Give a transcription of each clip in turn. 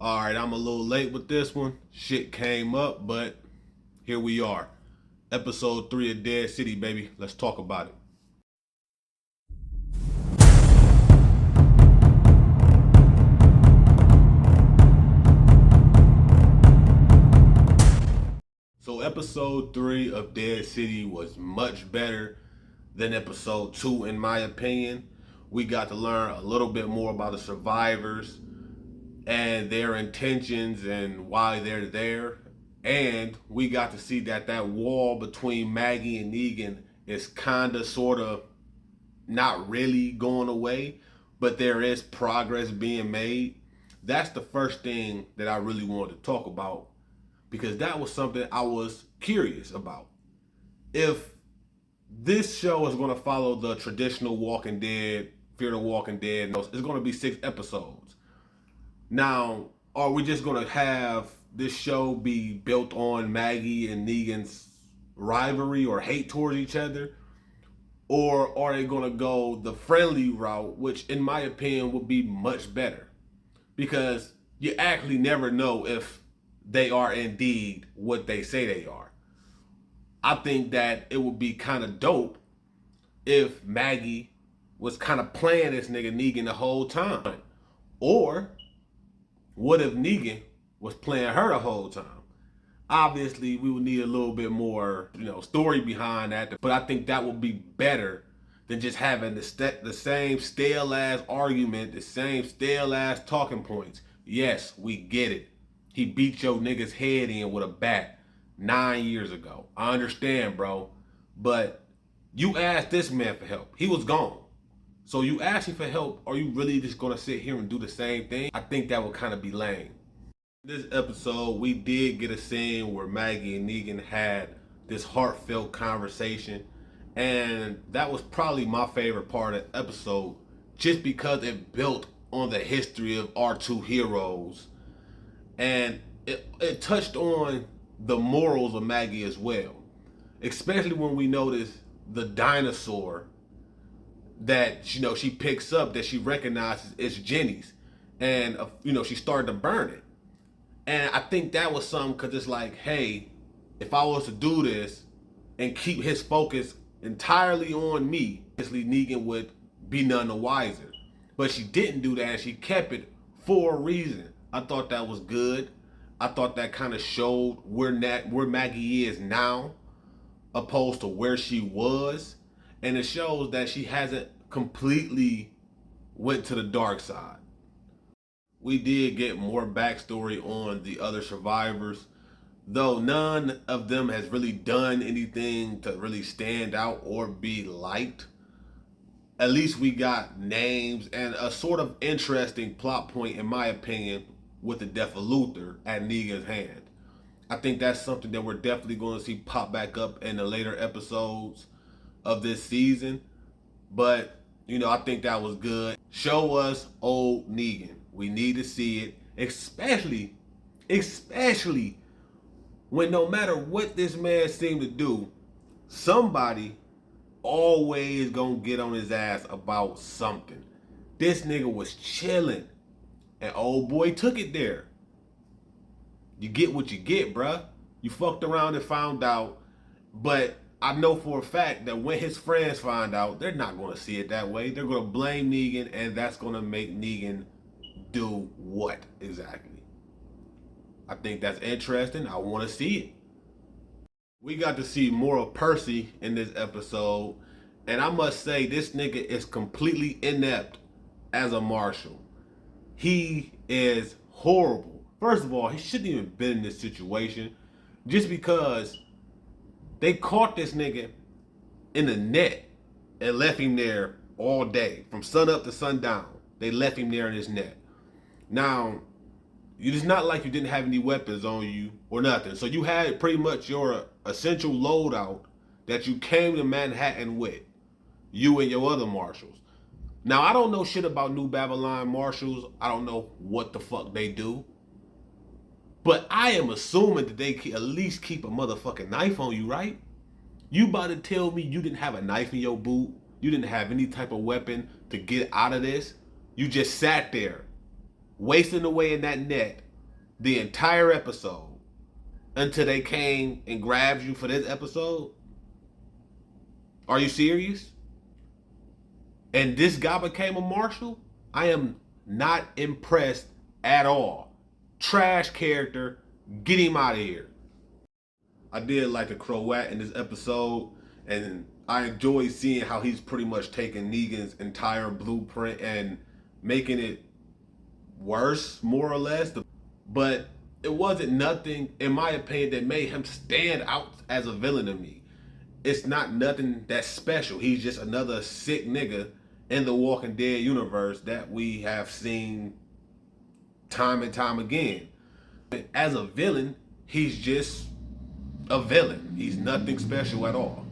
All right, I'm a little late with this one. Shit came up, but here we are. Episode 3 of Dead City, baby. Let's talk about it. So, episode 3 of Dead City was much better than episode 2, in my opinion. We got to learn a little bit more about the survivors and their intentions and why they're there. And we got to see that wall between Maggie and Negan is kind of sort of not really going away, but there is progress being made. That's the first thing that I really wanted to talk about because that was something I was curious about. If this show is going to follow the traditional Walking Dead, Fear the Walking Dead, it's going to be 6 episodes. Now, are we just going to have this show be built on Maggie and Negan's rivalry or hate towards each other? Or are they going to go the friendly route, which in my opinion would be much better? Because you actually never know if they are indeed what they say they are. I think that it would be kind of dope if Maggie was kind of playing this nigga Negan the whole time. Or what if Negan was playing her the whole time? Obviously, we would need a little bit more, story behind that. But I think that would be better than just having the same stale-ass argument, the same stale-ass talking points. Yes, we get it. He beat your nigga's head in with a bat 9 years ago. I understand, bro. But you asked this man for help. He was gone. So you asking for help, are you really just going to sit here and do the same thing? I think that would kind of be lame. This episode, we did get a scene where Maggie and Negan had this heartfelt conversation. And that was probably my favorite part of the episode, just because it built on the history of our two heroes. And it touched on the morals of Maggie as well. Especially when we notice the dinosaur that she picks up that she recognizes is Jenny's, and she started to burn it. And I think that was something because it's like, hey, if I was to do this and keep his focus entirely on me, obviously Negan would be none the wiser. But she didn't do that, and she kept it for a reason. I thought that was good. I thought that kind of showed where Maggie is now, opposed to where she was. And it shows that she hasn't completely went to the dark side. We did get more backstory on the other survivors, though none of them has really done anything to really stand out or be liked. At least we got names and a sort of interesting plot point, in my opinion, with the death of Luther at Negan's hand. I think that's something that we're definitely going to see pop back up in the later episodes of this season. But I think that was good. Show us old Negan. We need to see it, especially when no matter what this man seemed to do, somebody always gonna get on his ass about something. This nigga was chilling and old boy took it there. You get what you get, bruh. You fucked around and found out, but I know for a fact that when his friends find out, they're not going to see it that way. They're going to blame Negan, and that's going to make Negan do what exactly? I think that's interesting. I want to see it. We got to see more of Percy in this episode, and I must say this nigga is completely inept as a marshal. He is horrible. First of all, he shouldn't even been in this situation just because they caught this nigga in the net and left him there all day. From sun up to sundown, they left him there in his net. Now, it's not like you didn't have any weapons on you or nothing. So you had pretty much your essential loadout that you came to Manhattan with. You and your other marshals. Now, I don't know shit about New Babylon marshals. I don't know what the fuck they do. But I am assuming that they at least keep a motherfucking knife on you, right? You about to tell me you didn't have a knife in your boot? You didn't have any type of weapon to get out of this? You just sat there, wasting away in that net the entire episode until they came and grabbed you for this episode? Are you serious? And this guy became a marshal? I am not impressed at all. Trash character. Get him out of here. I did like a Croat in this episode, and I enjoy seeing how he's pretty much taking Negan's entire blueprint and making it worse, more or less. But it wasn't nothing, in my opinion, that made him stand out as a villain to me. It's not nothing that's special. He's just another sick nigga in the Walking Dead universe that we have seen time and time again. As a villain, he's just a villain. He's nothing special at all.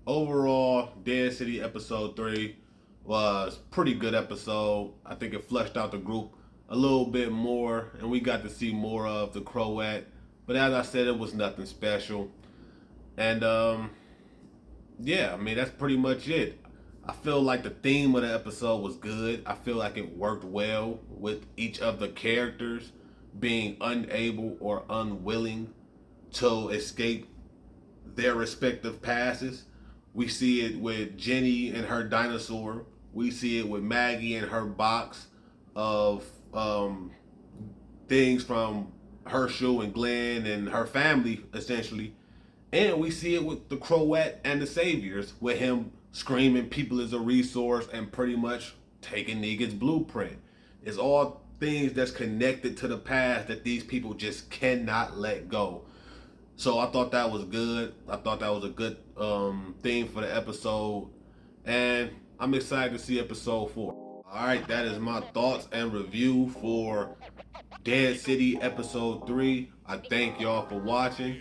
Overall, Dead City episode 3 was pretty good episode. I think it fleshed out the group a little bit more, and we got to see more of the Croat. But as I said, it was nothing special. And yeah, I mean, that's pretty much it. I feel like the theme of the episode was good. I feel like it worked well with each of the characters being unable or unwilling to escape their respective passes. We see it with Jenny and her dinosaur. We see it with Maggie and her box of things from Herschel and Glenn and her family, essentially. And we see it with the Croat and the Saviors, with him screaming people is a resource and pretty much taking Negan's blueprint. It's all things that's connected to the past that these people just cannot let go. So I thought that was good. I thought that was a good theme for the episode. And I'm excited to see episode 4. Alright, that is my thoughts and review for Dead City episode 3. I thank y'all for watching.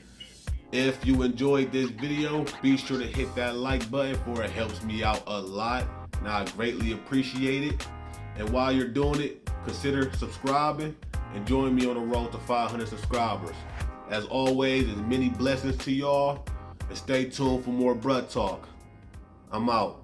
If you enjoyed this video, be sure to hit that like button, for it helps me out a lot. And I greatly appreciate it. And while you're doing it, consider subscribing and join me on the road to 500 subscribers. As always, as many blessings to y'all, and stay tuned for more Bruh Talk. I'm out.